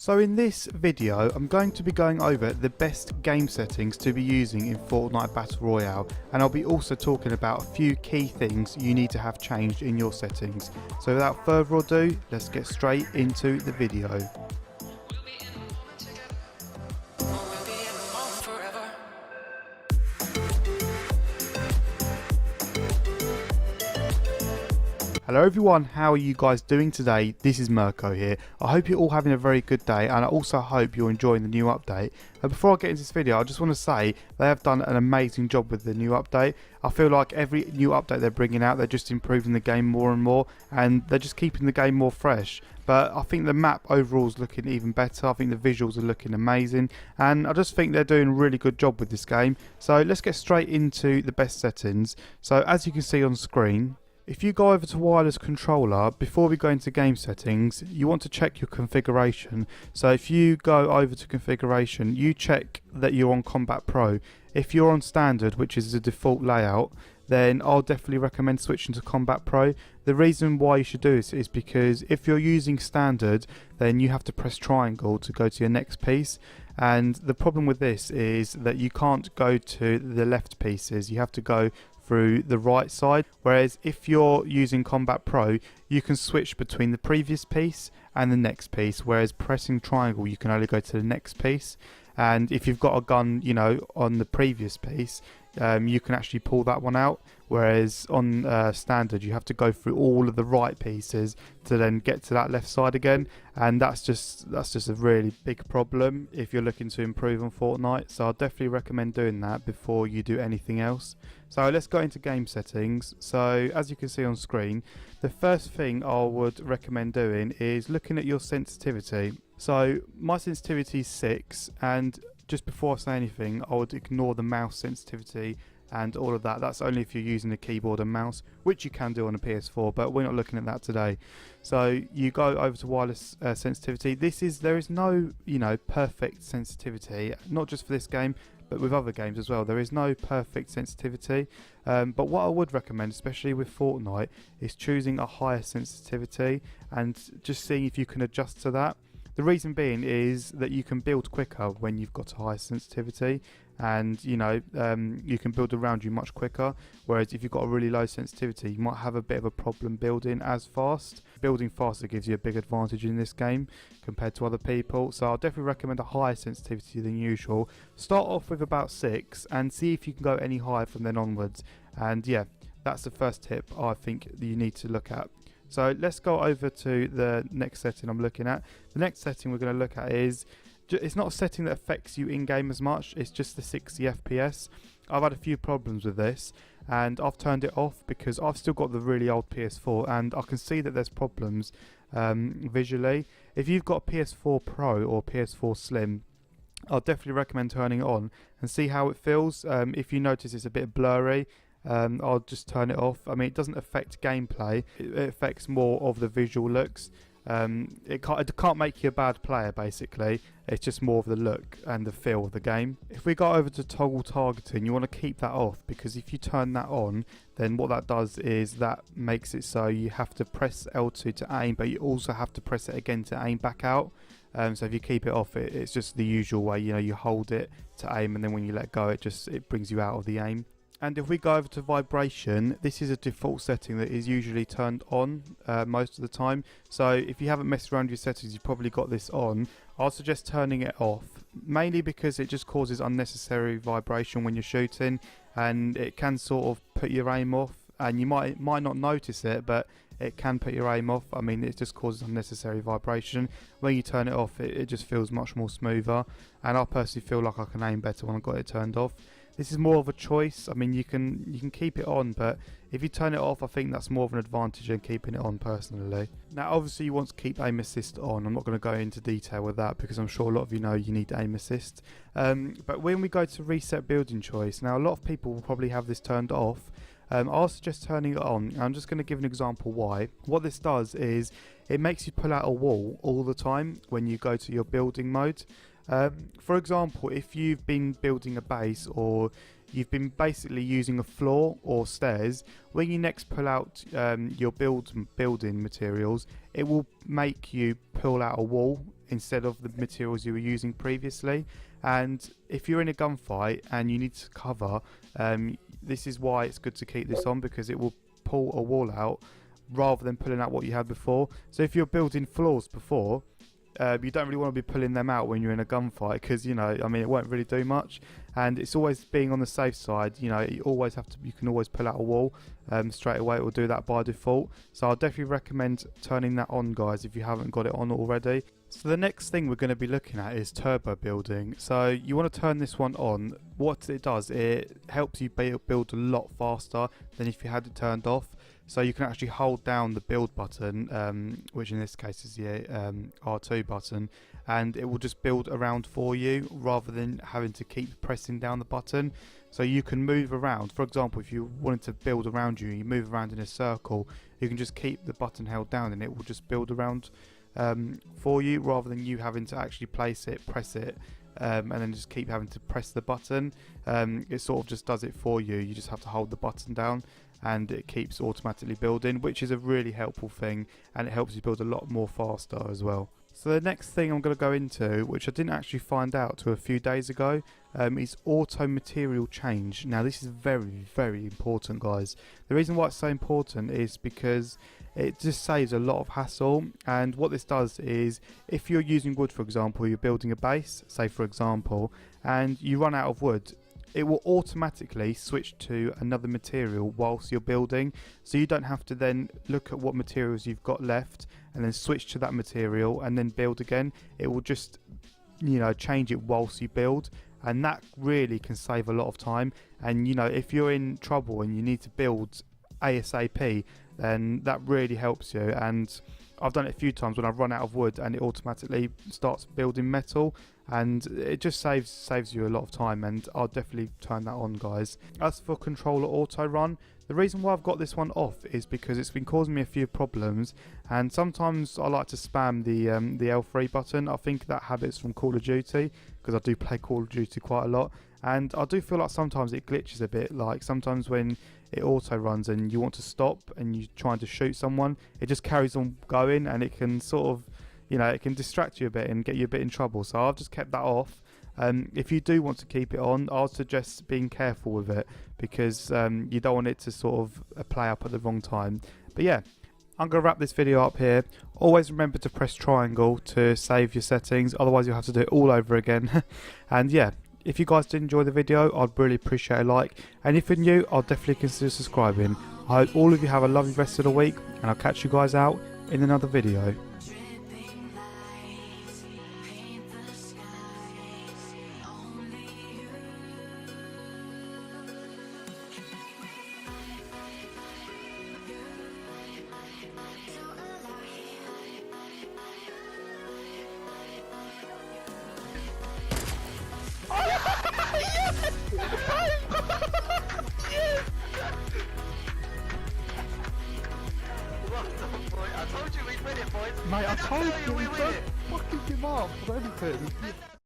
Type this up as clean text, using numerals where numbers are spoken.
So in this video, I'm going to be going over the best game settings to be using in Fortnite Battle Royale, and I'll be also talking about a few key things you need to have changed in your settings. So without further ado, let's get straight into the video. Hello everyone, how are you guys doing today? This is Mirko here. I hope you're all having a very good day, and I also hope you're enjoying the new update. And before I get into this video, I just want to say they have done an amazing job with the new update. I feel like every new update they're bringing out, they're just improving the game more and more, and they're just keeping the game more fresh. But I think the map overall is looking even better. I think the visuals are looking amazing, and I just think they're doing a really good job with this game. So let's get straight into the best settings. So as you can see on screen, if you go over to wireless controller, before we go into game settings, you want to check your configuration. So if you go over to configuration, you check that you're on Combat Pro. If you're on standard, which is the default layout, then I'll definitely recommend switching to Combat Pro. The reason why you should do this is because if you're using standard, then you have to press triangle to go to your next piece. And the problem with this is that you can't go to the left pieces, you have to go through the right side, whereas if you're using Combat Pro, you can switch between the previous piece and the next piece, whereas pressing triangle you can only go to the next piece. And if you've got a gun, you know, on the previous piece, you can actually pull that one out, whereas on standard you have to go through all of the right pieces to then get to that left side again, and that's just a really big problem if you're looking to improve on Fortnite. So I'll definitely recommend doing that before you do anything else. So let's go into game settings. So as you can see on screen, the first thing I would recommend doing is looking at your sensitivity. So my sensitivity is 6, and just before I say anything, I would ignore the mouse sensitivity and all of that. That's only if you're using a keyboard and mouse, which you can do on a PS4, but we're not looking at that today. So you go over to wireless sensitivity. There is no, perfect sensitivity, not just for this game, but with other games as well. There is no perfect sensitivity, but what I would recommend, especially with Fortnite, is choosing a higher sensitivity and just seeing if you can adjust to that. The reason being is that you can build quicker when you've got a high sensitivity, and you can build around you much quicker, whereas if you've got a really low sensitivity, you might have a bit of a problem building as fast. Building faster gives you a big advantage in this game compared to other people, so I'll definitely recommend a higher sensitivity than usual. Start off with about 6 and see if you can go any higher from then onwards, and yeah, that's the first tip I think that you need to look at. So let's go over to the next setting I'm looking at. The next setting we're going to look at is, it's not a setting that affects you in-game as much, it's just the 60 FPS. I've had a few problems with this, and I've turned it off because I've still got the really old PS4, and I can see that there's problems visually. If you've got a PS4 Pro or PS4 Slim, I'll definitely recommend turning it on and see how it feels. If you notice it's a bit blurry, I'll just turn it off. I mean, it doesn't affect gameplay, it affects more of the visual looks. It can't make you a bad player, basically. It's just more of the look and the feel of the game. If we go over to toggle targeting, you want to keep that off, because if you turn that on, then what that does is that makes it so you have to press L2 to aim, but you also have to press it again to aim back out. So if you keep it off, it's just the usual way, you hold it to aim, and then when you let go, it brings you out of the aim. And if we go over to vibration, this is a default setting that is usually turned on most of the time. So if you haven't messed around with your settings, you've probably got this on. I'll suggest turning it off, mainly because it just causes unnecessary vibration when you're shooting, and it can sort of put your aim off, and you might not notice it, but it can put your aim off. I mean, it just causes unnecessary vibration. When you turn it off, it just feels much more smoother, and I personally feel like I can aim better when I've got it turned off. This is more of a choice. I mean, you can keep it on, but if you turn it off, I think that's more of an advantage than keeping it on personally. Now, obviously, you want to keep aim assist on. I'm not going to go into detail with that because I'm sure a lot of you know you need aim assist. But when we go to reset building choice, now a lot of people will probably have this turned off. I'll suggest turning it on. I'm just going to give an example why. What this does is it makes you pull out a wall all the time when you go to your building mode. For example, if you've been building a base, or you've been basically using a floor or stairs, when you next pull out your building materials, it will make you pull out a wall instead of the materials you were using previously. And if you're in a gunfight and you need to cover, this is why it's good to keep this on, because it will pull a wall out rather than pulling out what you had before. So if you're building floors before, you don't really want to be pulling them out when you're in a gunfight, because, you know, I mean, it won't really do much. And it's always being on the safe side. You know, you can always pull out a wall straight away. It will do that by default. So I'll definitely recommend turning that on, guys, if you haven't got it on already. So the next thing we're going to be looking at is turbo building. So you want to turn this one on. What it does, it helps you build a lot faster than if you had it turned off. So you can actually hold down the build button, which in this case is the R2 button, and it will just build around for you rather than having to keep pressing down the button. So you can move around. For example, if you wanted to build around you move around in a circle, you can just keep the button held down and it will just build around for you, rather than you having to actually place it, press it, and then just keep having to press the button. It sort of just does it for you. You just have to hold the button down and it keeps automatically building, which is a really helpful thing, and it helps you build a lot more faster as well. So the next thing I'm going to go into, which I didn't actually find out till a few days ago, is auto material change. Now this is very, very important, guys. The reason why it's so important is because it just saves a lot of hassle. And what this does is, if you're using wood, for example, you're building a base, say for example, and you run out of wood, it will automatically switch to another material whilst you're building, so you don't have to then look at what materials you've got left and then switch to that material and then build again. It will just, you know, change it whilst you build, and that really can save a lot of time. And, you know, if you're in trouble and you need to build ASAP, then that really helps you. And I've done it a few times when I've run out of wood and it automatically starts building metal, and it just saves you a lot of time, and I'll definitely turn that on, guys. As for controller auto run, the reason why I've got this one off is because it's been causing me a few problems, and sometimes I like to spam the L3 button. I think that habit's from Call of Duty, because I do play Call of Duty quite a lot, and I do feel like sometimes it glitches a bit. Like sometimes when it auto runs and you want to stop and you're trying to shoot someone, it just carries on going, and it can sort of, you know, it can distract you a bit and get you a bit in trouble. So I've just kept that off. If you do want to keep it on, I'll suggest being careful with it, because you don't want it to sort of play up at the wrong time. But yeah, I'm going to wrap this video up here. Always remember to press triangle to save your settings, otherwise you'll have to do it all over again. And yeah, if you guys did enjoy the video, I'd really appreciate a like, and if you're new, I'll definitely consider subscribing. I hope all of you have a lovely rest of the week, and I'll catch you guys out in another video. I told you we'd win it, boys. Mate, I told you, we don't fucking give up on anything.